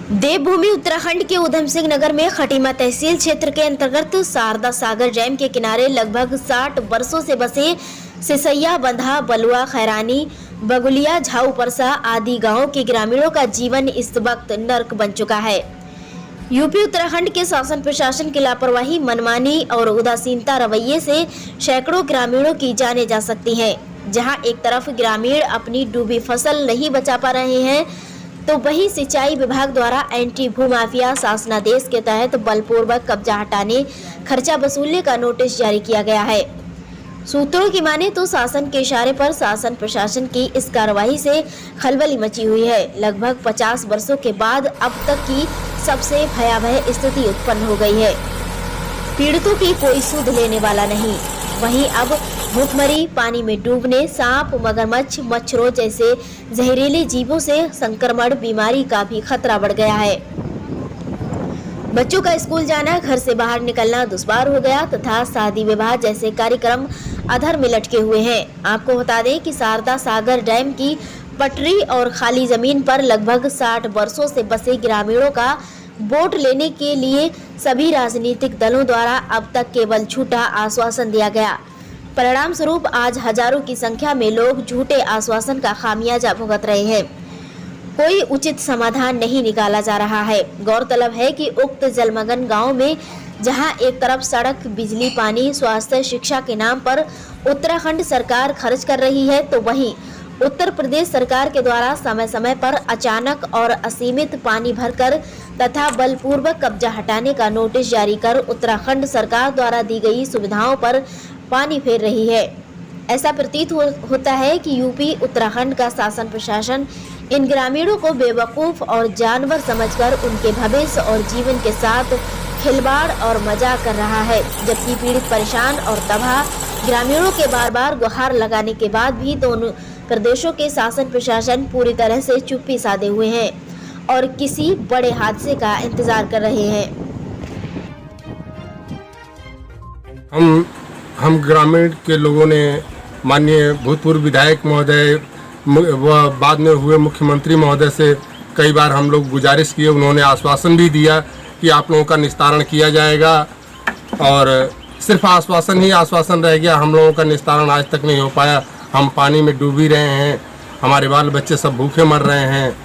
देवभूमि उत्तराखंड के उधम सिंह नगर में खटीमा तहसील क्षेत्र के अंतर्गत शारदा सागर डैम के किनारे लगभग 60 वर्षों से बसे सिसैया, बंधा, बलुआ, खैरानी, बगुलिया, झाऊ परसा आदि गांवों के ग्रामीणों का जीवन इस वक्त नर्क बन चुका है। यूपी उत्तराखंड के शासन प्रशासन की लापरवाही, मनमानी और उदासीनता रवैये से सैकड़ों ग्रामीणों की जानें जा सकती हैं। जहां एक तरफ ग्रामीण अपनी डूबी फसल नहीं बचा पा रहे हैं, तो वहीं सिंचाई विभाग द्वारा एंटी भूमाफिया शासनादेश के तहत बलपूर्वक कब्जा हटाने, खर्चा वसूलने का नोटिस जारी किया गया है। सूत्रों की माने तो शासन के इशारे पर शासन प्रशासन की इस कार्रवाई से खलबली मची हुई है। लगभग 50 वर्षों के बाद अब तक की सबसे भयावह स्थिति उत्पन्न हो गई है। पीड़ितों की कोई सुध लेने वाला नहीं। वहीं अब भूखमरी, पानी में डूबने, सांप, मगरमच्छ, मच्छरों जैसे जहरीले जीवों से संक्रमण बीमारी का भी खतरा बढ़ गया है। बच्चों का स्कूल जाना, घर से बाहर निकलना दुश्वार हो गया तथा शादी विवाह जैसे कार्यक्रम अधर में लटके हुए हैं। आपको बता दें कि शारदा सागर डैम की पटरी और खाली जमीन पर लगभग 60 वर्षों से बसे ग्रामीणों का वोट लेने के लिए सभी राजनीतिक दलों द्वारा अब तक केवल झूठा आश्वासन दिया गया। परिणाम स्वरूप आज हजारों की संख्या में लोग झूठे आश्वासन का खामियाजा भुगत रहे हैं। कोई उचित समाधान नहीं निकाला जा रहा है। गौरतलब है कि उक्त जलमग्न गांव में जहां एक तरफ सड़क, बिजली, पानी, स्वास्थ्य, शिक्षा के नाम पर उत्तराखंड सरकार खर्च कर रही है, तो वहीं उत्तर प्रदेश सरकार के द्वारा समय समय पर अचानक और असीमित पानी भरकर तथा बलपूर्वक कब्जा हटाने का नोटिस जारी कर उत्तराखंड सरकार द्वारा दी गई सुविधाओं पर पानी फेर रही है। ऐसा प्रतीत होता है कि यूपी उत्तराखंड का शासन प्रशासन इन ग्रामीणों को बेवकूफ और जानवर समझकर उनके भविष्य और जीवन के साथ खिलवाड़ और मजाक कर रहा है। जबकि पीड़ित, परेशान और तबाह ग्रामीणों के बार बार गुहार लगाने के बाद भी दोनों प्रदेशों के शासन प्रशासन पूरी तरह से चुप्पी साधे हुए हैं और किसी बड़े हादसे का इंतजार कर रहे हैं। हम ग्रामीण के लोगों ने माननीय भूतपूर्व विधायक महोदय व बाद में हुए मुख्यमंत्री महोदय से कई बार हम लोग गुजारिश किए। उन्होंने आश्वासन भी दिया कि आप लोगों का निस्तारण किया जाएगा, और सिर्फ आश्वासन ही आश्वासन रह गया। हम लोगों का निस्तारण आज तक नहीं हो पाया। हम पानी में डूब ही रहे हैं, हमारे बाल बच्चे सब भूखे मर रहे हैं।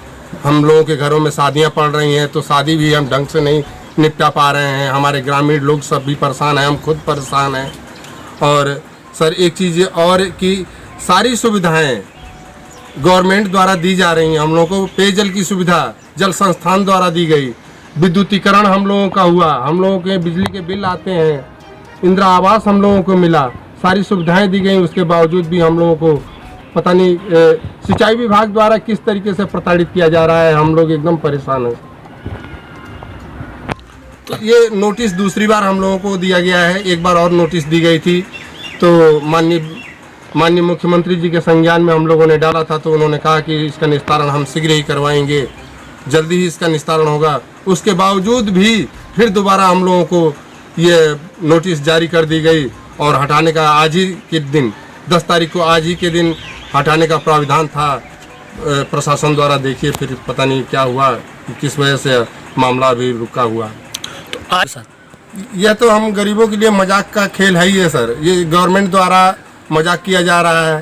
हम लोगों के घरों में शादियां पड़ रही हैं, तो शादी भी हम ढंग से नहीं निपटा पा रहे हैं। हमारे ग्रामीण लोग सब भी परेशान हैं, हम खुद परेशान हैं। और सर एक चीज़ और कि सारी सुविधाएं गवर्नमेंट द्वारा दी जा रही हैं। हम लोगों को पेयजल की सुविधा जल संस्थान द्वारा दी गई, विद्युतीकरण हम लोगों का हुआ, हम लोगों के बिजली के बिल आते हैं, इंदिरा आवास हम लोगों को मिला, सारी सुविधाएं दी गई। उसके बावजूद भी हम लोगों को पता नहीं सिंचाई विभाग द्वारा किस तरीके से प्रताड़ित किया जा रहा है। हम लोग एकदम परेशान हैं। तो ये नोटिस दूसरी बार हम लोगों को दिया गया है। एक बार और नोटिस दी गई थी, तो माननीय मुख्यमंत्री जी के संज्ञान में हम लोगों ने डाला था, तो उन्होंने कहा कि इसका निस्तारण हम शीघ्र ही करवाएंगे, जल्दी ही इसका निस्तारण होगा। उसके बावजूद भी फिर दोबारा हम लोगों को ये नोटिस जारी कर दी गई और हटाने का आज ही के दिन 10 तारीख को आज ही के दिन हटाने का प्राविधान था प्रशासन द्वारा। देखिए फिर पता नहीं क्या हुआ, किस वजह से मामला भी रुका हुआ। यह तो हम गरीबों के लिए मजाक का खेल है ही है सर। ये गवर्नमेंट द्वारा मजाक किया जा रहा है।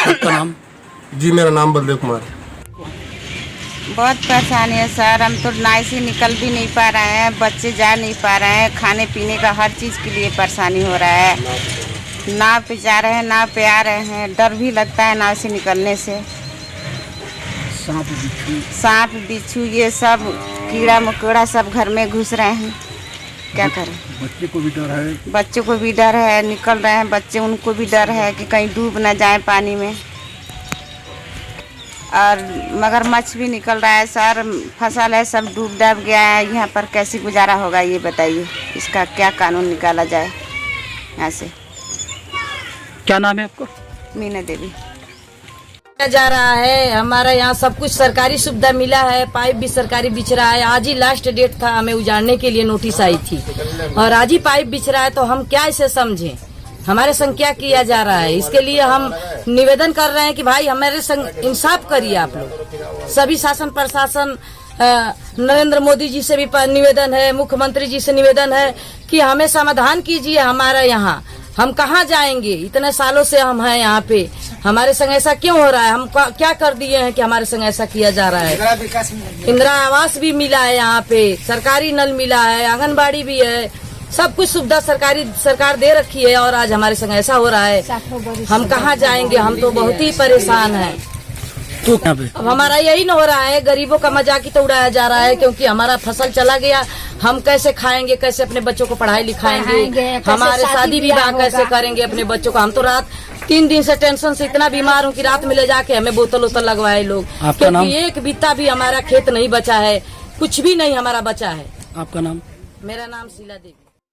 आपका नाम? जी मेरा नाम बलदेव कुमार। बहुत परेशानी है सर, हम तो नाव से निकल भी नहीं पा रहे हैं, बच्चे जा नहीं पा रहे हैं, खाने पीने का हर चीज़ के लिए परेशानी हो रहा है। नाव पे जा रहे हैं, नाव पे आ रहे हैं, डर भी लगता है नाव से निकलने से। सांप बिच्छू ये सब कीड़ा मकोड़ा सब घर में घुस रहे हैं, क्या करें। बच्चे को भी डर है, बच्चों को भी डर है, निकल रहे हैं बच्चे, उनको भी डर है कि कहीं डूब ना जाए पानी में। और मगरमच्छ भी निकल रहा है सर, फसल है सब डूब डाब गया है। यहाँ पर कैसे गुजारा होगा ये बताइए, इसका क्या कानून निकाला जाए यहाँ से। क्या नाम है आपको? मीना देवी। जा रहा है, हमारा यहाँ सब कुछ सरकारी सुविधा मिला है, पाइप भी सरकारी बिछ रहा है। आज ही लास्ट डेट था, हमें उजाड़ने के लिए नोटिस आई थी और आज ही पाइप बिछ रहा है, तो हम क्या इसे समझें। हमारे संग क्या किया जा रहा है। इसके लिए हम निवेदन कर रहे हैं कि भाई हमारे संग इंसाफ करिए आप लोग। सभी शासन प्रशासन नरेंद्र मोदी जी से भी निवेदन है, मुख्यमंत्री जी से निवेदन है कि हमें समाधान कीजिए। हमारा यहाँ हम कहाँ जाएंगे, इतने सालों से हम हैं यहाँ पे, हमारे संग ऐसा क्यों हो रहा है, हम क्या कर दिए हैं कि हमारे संग ऐसा किया जा रहा है। इंदिरा आवास भी मिला है यहाँ पे, सरकारी नल मिला है, आंगनबाड़ी भी है, सब कुछ सुविधा सरकार दे रखी है और आज हमारे संग ऐसा हो रहा है। हम कहाँ जाएंगे, हम तो बहुत ही परेशान हैं। तो यहाँ पे अब हमारा यही न हो रहा है, गरीबों का मजाक ही तो उड़ाया जा रहा है, क्योंकि हमारा फसल चला गया, हम कैसे खाएंगे, कैसे अपने बच्चों को पढ़ाई लिखाएंगे, हमारे शादी विवाह कैसे करेंगे अपने बच्चों को। हम तो रात 3 दिन से टेंशन से इतना बीमार हूँ कि रात में ले जाके हमें बोतल वोतल लगवाए लोग, क्योंकि एक बित्ता भी हमारा खेत नहीं बचा है, कुछ भी नहीं हमारा बचा है। आपका नाम? मेरा नाम शीला देवी।